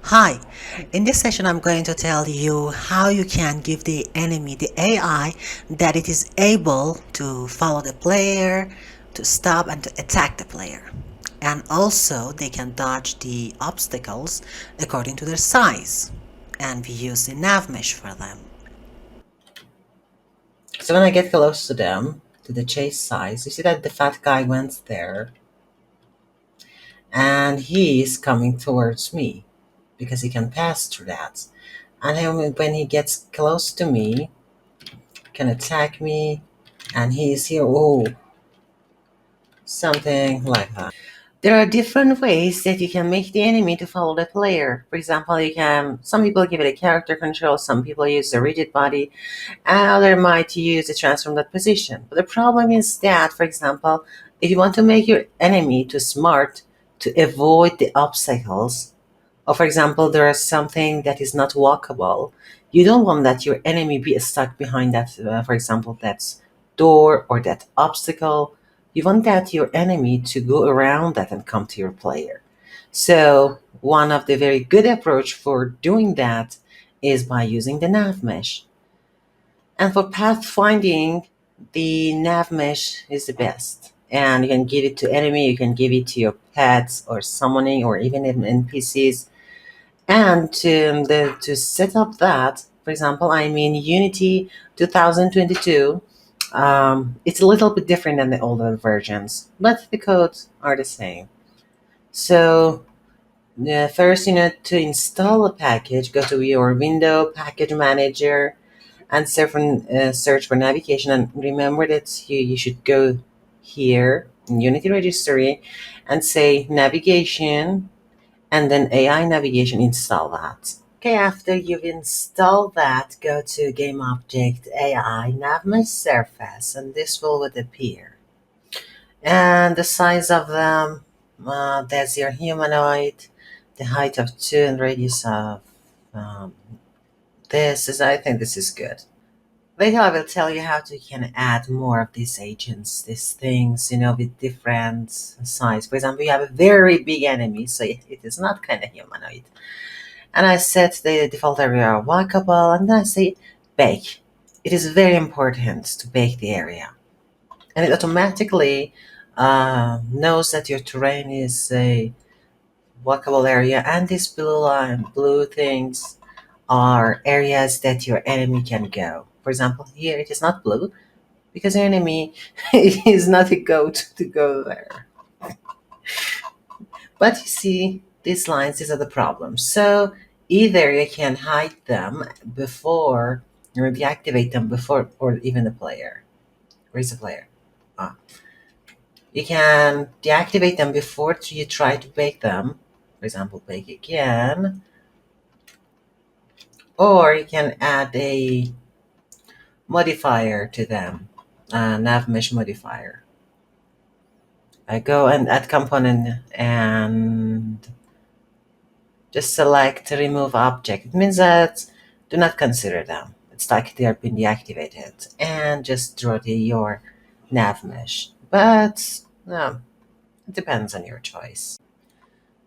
Hi, in this session I'm going to tell you how you can give the enemy, the AI, that it is able to follow the player, to stop and to attack the player. And also they can dodge the obstacles according to their size. And we use the NavMesh for them. So when I get close to them, to the chase size, you see that the fat guy went there and he is coming towards me because he can pass through that. And when he gets close to me, can attack me, and he's here. Oh, something like that. There are different ways that you can make the enemy to follow the player. For example, some people give it a character control, some people use a rigid body, and other might use a transform that position. But the problem is that, for example, if you want to make your enemy too smart to avoid the obstacles, or for example, there is something that is not walkable, you don't want that your enemy be stuck behind that, for example, that door or that obstacle. You want that your enemy to go around that and come to your player. So one of the very good approach for doing that is by using the nav mesh. And for pathfinding, the nav mesh is the best. And you can give it to enemy, you can give it to your pets or summoning or even NPCs. And to set up that, for example, I'm in Unity 2022. It's a little bit different than the older versions, but the codes are the same. So first, to install a package, go to your window, package manager, and search for navigation. And remember that you should go here in Unity registry and say navigation and then AI navigation, install that. Okay, after you've installed that, go to Game Object AI NavMesh Surface, and this will would appear. And the size of them, there's your humanoid, the height of 2 and radius of um, I think this is good. Later I will tell you how to can add more of these agents, these things, with different size. For example, you have a very big enemy, so it is not kind of humanoid. And I set the default area walkable, and then I say bake. It is very important to bake the area, and it automatically knows that your terrain is a walkable area, and these blue things are areas that your enemy can go. For example, here it is not blue because your enemy is not a goat to go there. But you see, these lines, these are the problems. So either you can hide them before or deactivate them before, or even the player. Where's the player? Ah. You can deactivate them before you try to bake them. For example, bake again. Or you can add a modifier to them, a NavMesh modifier. I go and add component and just select remove object. It means that do not consider them. It's like they are being deactivated. And just draw your nav mesh. But no, it depends on your choice.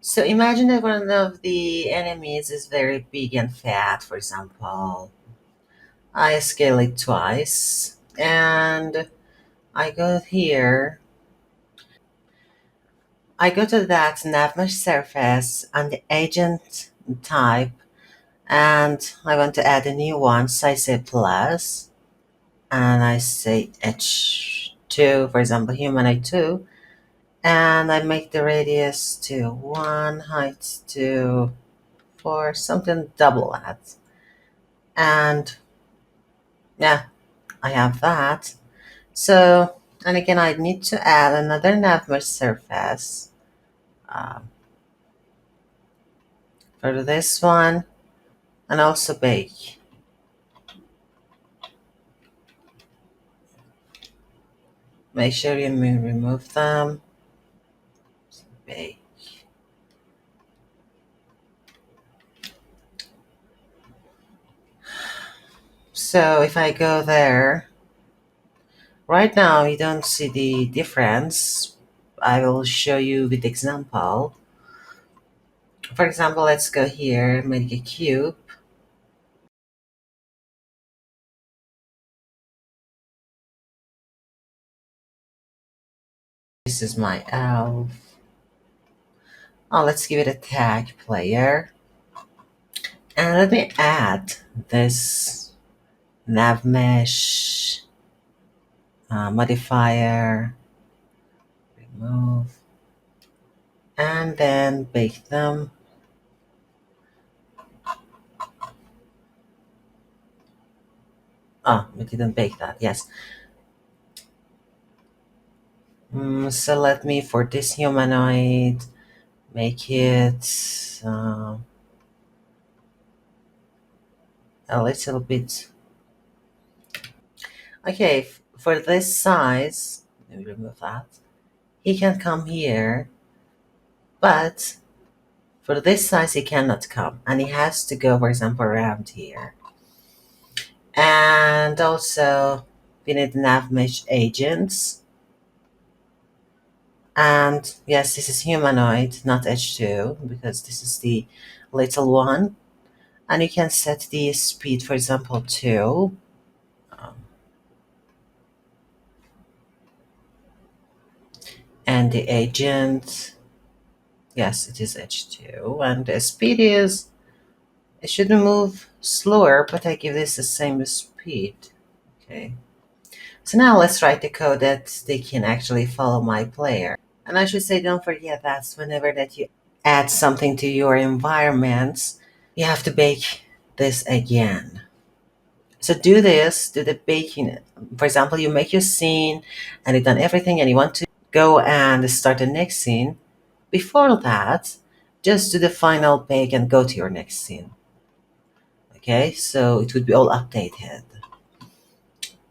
So imagine that one of the enemies is very big and fat, for example. I scale it twice and I go here. I go to that NavMesh surface and the agent type, and I want to add a new one. So I say plus, and I say H2, for example, humanoid 2, and I make the radius to 1, height to 4, something double that. And yeah, I have that. So, and again, I need to add another NavMesh surface um, for this one, and also bake. Make sure you remove them. Bake. So if I go there, right now you don't see the difference. I will show you with example. For example, let's go here, make a cube. This is my elf. Oh, let's give it a tag player. And let me add this NavMesh modifier. Remove. And then bake them. Oh, we didn't bake that. Yes. So let me, for this humanoid, make it a little bit. Okay, for this size, let me remove that. He can come here, but for this size, he cannot come. And he has to go, for example, around here. And also, we need NavMesh agents. And yes, this is humanoid, not H2, because this is the little one. And you can set the speed, for example, to and the agent, yes, it is H2. And the speed is, it should move slower, but I give this the same speed. Okay. So now let's write the code that they can actually follow my player. And I should say, don't forget that whenever that you add something to your environments, you have to bake this again. So do this, do the baking. For example, you make your scene and you've done everything and you want to go and start the next scene. Before that, just do the final bake and go to your next scene. Okay, so it would be all updated.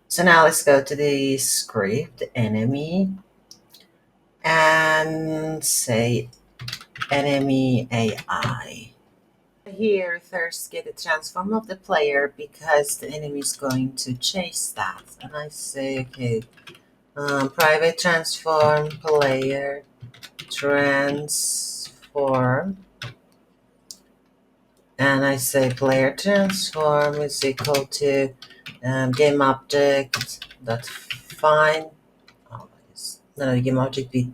So now let's go to the script enemy and say enemy AI. Here, first get a transform of the player because the enemy is going to chase that. And I say, okay, private transform player transform. And I say player transform is equal to game object dot find. Oh, no, game object with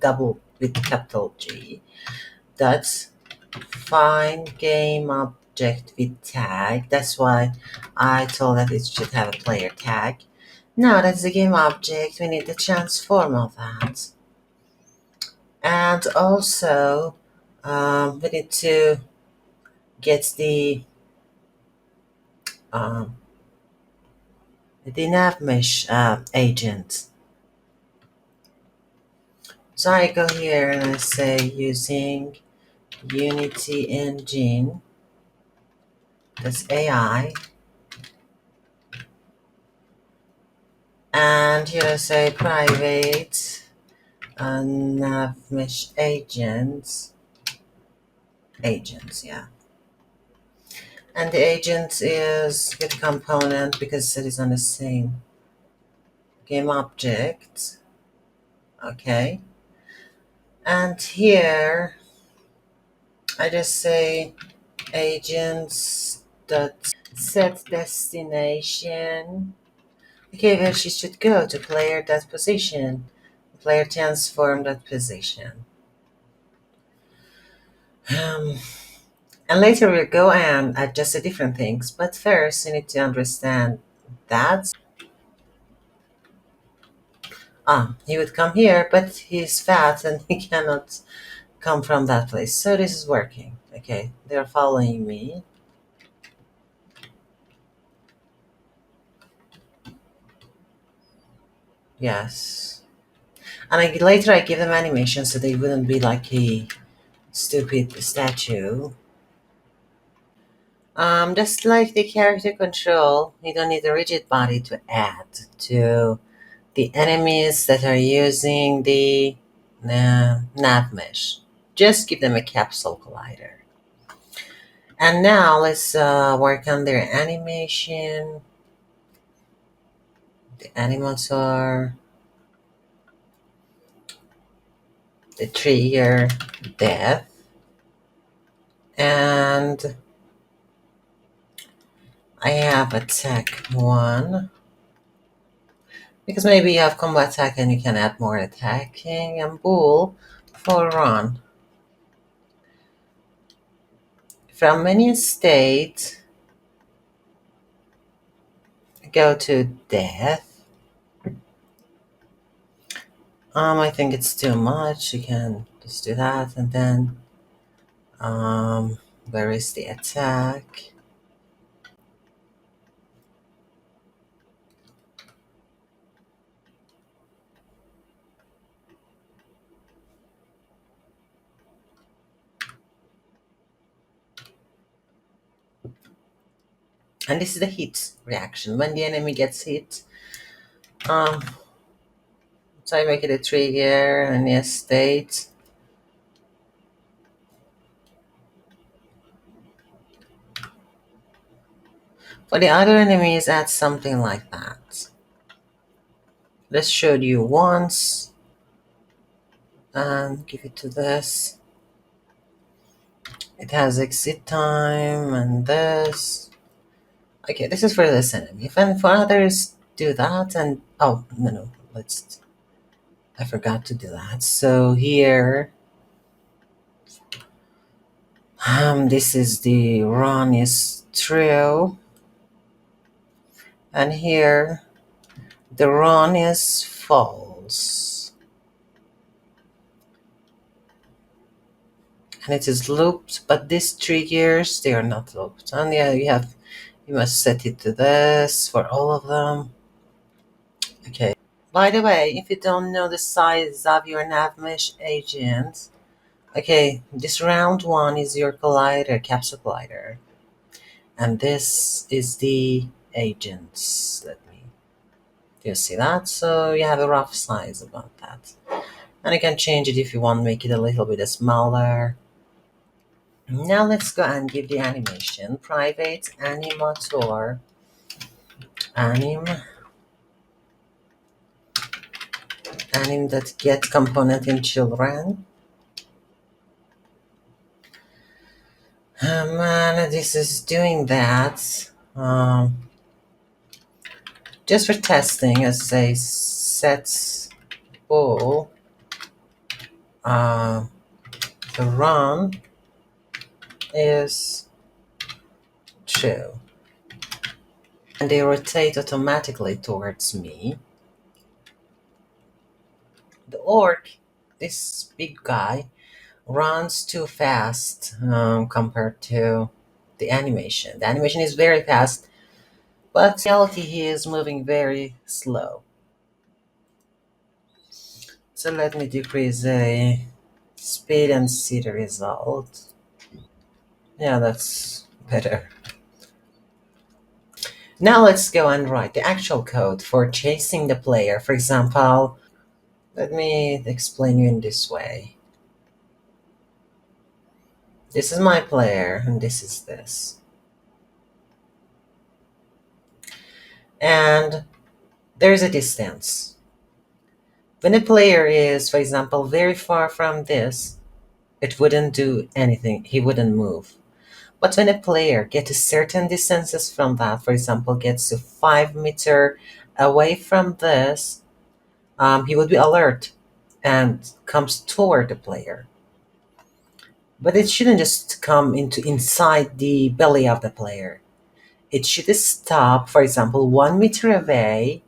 capital G. That's find game object with tag. That's why I told that it should have a player tag. Now that's the game object. We need the transform of that. And also, we need to get um, the NavMesh agent. So I go here and I say using Unity Engine, that's AI, and here I say private NavMesh agents, yeah. And the agent is with component because it is on the same game object. Okay. And here I just say agents dot set destination. Okay, where she should go to player that position. Player transform that position. Um, and later we'll go and adjust the different things. But first, you need to understand that he would come here, but he's fat and he cannot come from that place. So this is working. Okay, they're following me. Yes. And later I give them animation so they wouldn't be like a stupid statue. Just like the character control, you don't need a rigid body to add to the enemies that are using the NavMesh. Just give them a capsule collider. And now let's work on their animation, the animator, the trigger, death, And I have attack 1. Because maybe you have combat attack and you can add more attacking, and bull for run. From menu state, go to death. I think it's too much. You can just do that, and then where is the attack? And this is the hit reaction. When the enemy gets hit, so I make it a trigger and the state. For the other enemies, add something like that. Let's show you once and give it to this. It has exit time and this. Okay, this is for this enemy. If and for others, do that and oh no, let's. I forgot to do that. So here, this is the run is true, and here the run is false, and it is looped. But these triggers they are not looped, and yeah, you must set it to this for all of them. Okay. By the way, if you don't know the size of your NavMesh agent, okay, this round 1 is your collider, capsule collider. And this is the agents. Do you see that? So you have a rough size about that. And you can change it if you want, make it a little bit smaller. Now let's go and give the animation. Private animator, anim that get component in children. And this is doing that just for testing, as I set all the run is true, and they rotate automatically towards me. The orc, this big guy, runs too fast compared to the animation. The animation is very fast, but in reality he is moving very slow. So let me decrease the speed and see the result. Yeah, that's better. Now let's go and write the actual code for chasing the player. For example, let me explain you in this way. This is my player, and this is this. And there's a distance. When a player is, for example, very far from this, it wouldn't do anything. He wouldn't move. But when a player gets a certain distances from that, for example, gets to 5 meters away from this, he would be alert and comes toward the player. But it shouldn't just come into inside the belly of the player. It should stop, for example, 1 meter away,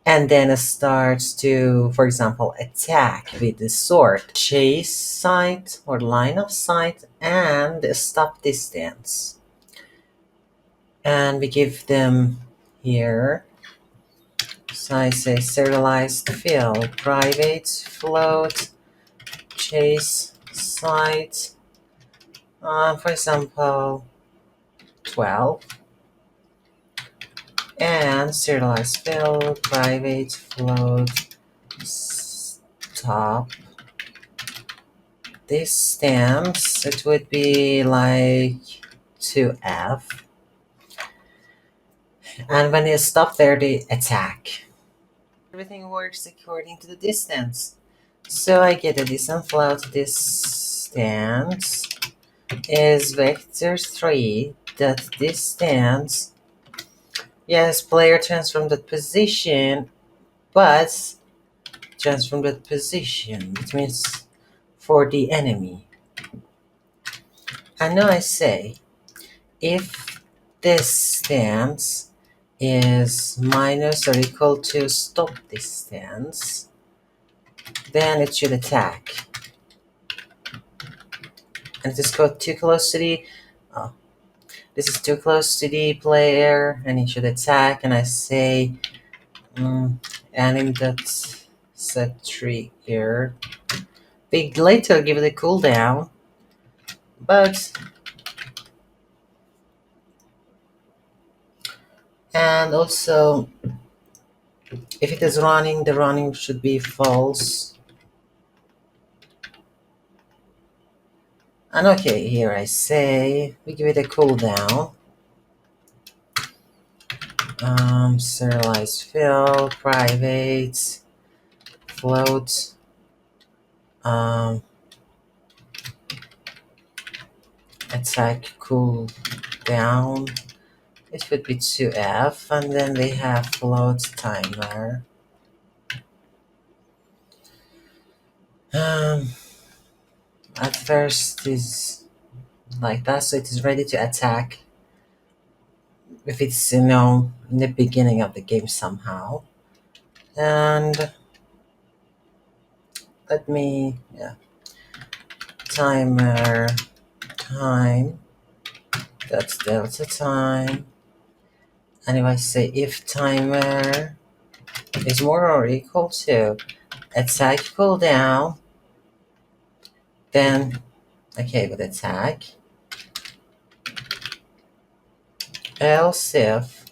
and then it starts to, for example, attack with the sword. Chase sight or line of sight and stop distance. And we give them here. So I say serialized field, private float, chase sight, for example, 12. And serialized field, private float, stop distance. It would be like 2F. And when you stop there, they attack. Everything works according to the distance. So I get a distance float distance is vector 3 that distance. Yes, player transform that position, but transform that position. It means for the enemy. And now I say, if distance is minus or equal to stop distance, then it should attack. And it is called too close to the. Oh, this is too close to the player, and he should attack. And I say, anim dot set trigger. Big later give it a cooldown, but and also if it is running, the running should be false. And okay, here I say we give it a cooldown. Serialized fill, private, float. Attack cooldown. It would be 2F, and then they have float timer. At first is like that, so it is ready to attack if it's in the beginning of the game somehow. And let me timer time, that's delta time. And if I say if timer is more or equal to attack cooldown, then okay, with attack, else if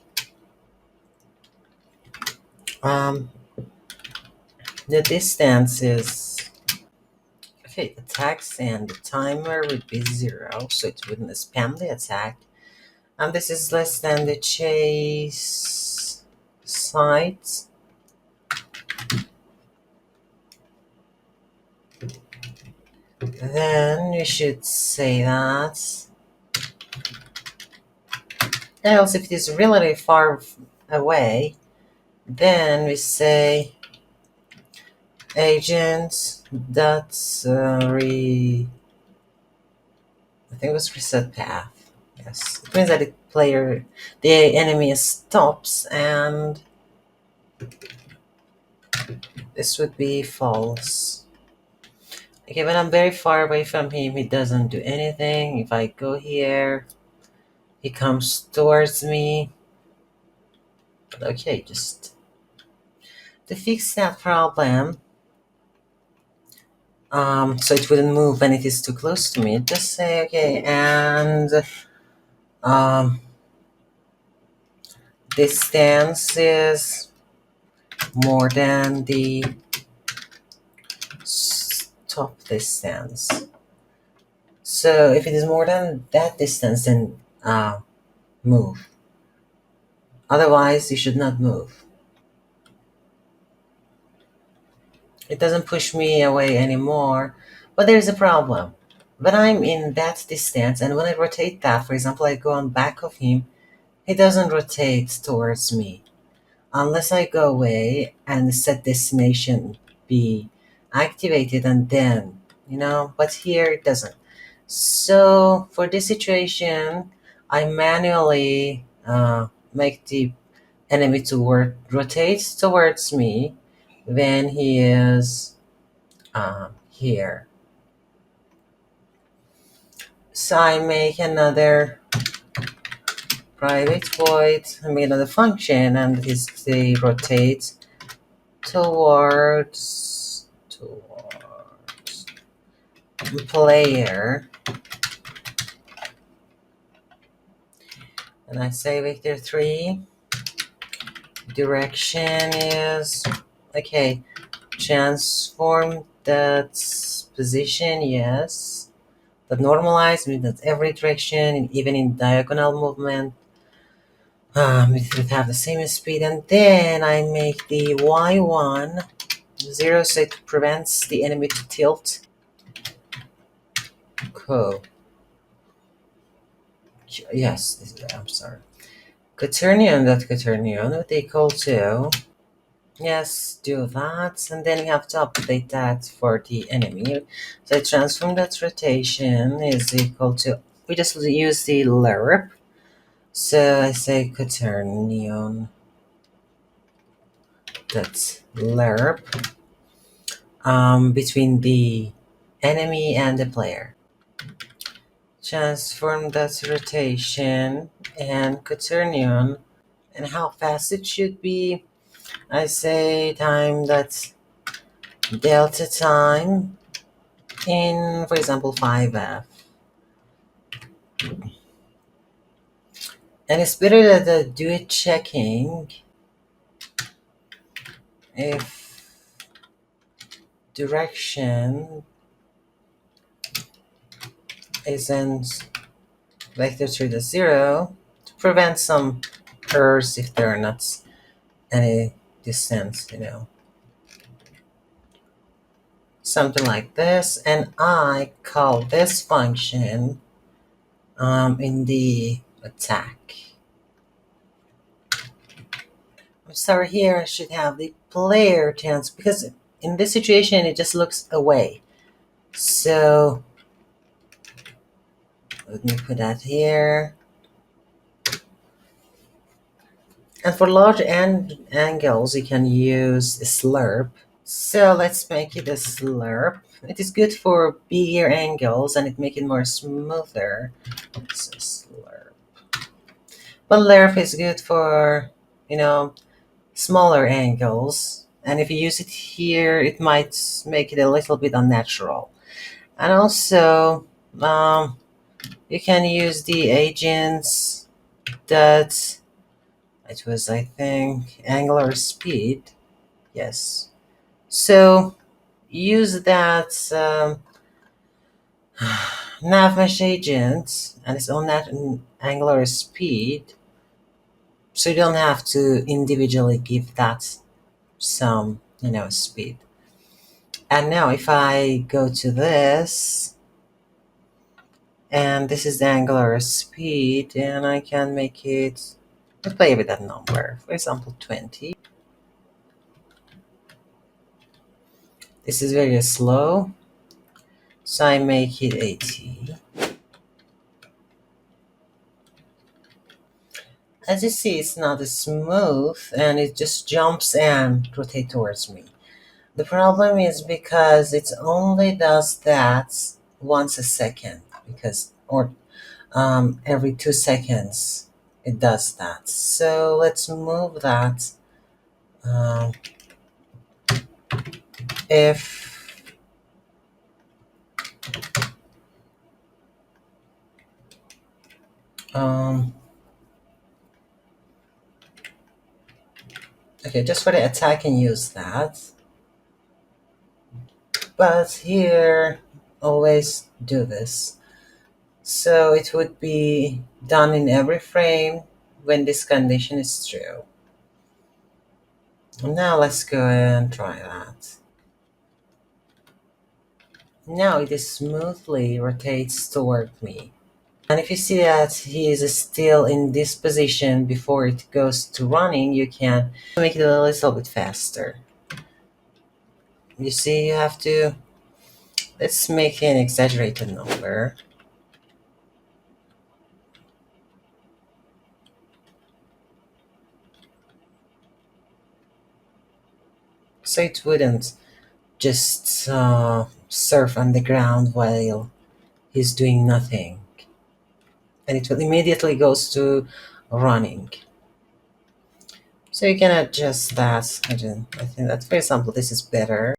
the distance is okay, attacks and the timer would be 0, so it wouldn't spam the attack. And this is less than the chase site. Then we should say that. Else, if it is really far away, then we say agent dot I think it was reset path. Yes, it means that the enemy stops, and this would be false. Okay, when I'm very far away from him, he doesn't do anything. If I go here, he comes towards me. Okay, just to fix that problem, so it wouldn't move when it is too close to me, just say okay, and distance is more than the stop distance. So if it is more than that distance, then move. Otherwise, you should not move. It doesn't push me away anymore, but there's a problem. When I'm in that distance and when I rotate that, for example, I go on back of him, he doesn't rotate towards me unless I go away and set destination be activated, and then, but here it doesn't. So for this situation, I manually make the enemy to rotate towards me when he is here. So I make another private void, I make another function, and it is the rotate towards player. And I say vector 3 direction is okay, transform that position, yes, but normalize means that every direction, and even in diagonal movement, it would have the same speed. And then I make the y1 0, so it prevents the enemy to tilt. Cool. Yes, I'm sorry. Quaternion would equal to, yes, do that, and then we have to update that for the enemy. So transform that rotation is equal to, we just use the lerp. So I say quaternion, that's lerp, between the enemy and the player. Transform that rotation and quaternion, and how fast it should be. I say time that's delta time in, for example, 5F. And it's better that do it checking if direction isn't vector to the 0 to prevent some errors if there are not any distance, something like this. And I call this function in the attack. I'm sorry, here I should have the player chance, because in this situation it just looks away. So let me put that here. And for large angles, you can use a slurp. So let's make it a slurp. It is good for bigger angles and it makes it more smoother. It's a slurp. But lerp is good for, smaller angles. And if you use it here, it might make it a little bit unnatural. And also, you can use the agents that it was, I think, angular speed. Yes. So use that NavMeshAgent and its own angular speed. So you don't have to individually give that some, speed. And now if I go to this, and this is the angular speed, and I can make it, let's play with that number. For example, 20. This is very slow, so I make it 80. As you see, it's not as smooth, and it just jumps and rotates towards me. The problem is because it only does that once a second, or every 2 seconds it does that. So let's move that. If okay, just for the attack, I can use that. But here, always do this. So it would be done in every frame when this condition is true. Now let's go and try that. Now it is smoothly rotates toward me. And if you see that he is still in this position before it goes to running, you can make it a little bit faster. You see, you have to, let's make an exaggerated number. So it wouldn't just surf on the ground while he's doing nothing. And it will immediately goes to running. So you can adjust that. I think that, for example, this is better.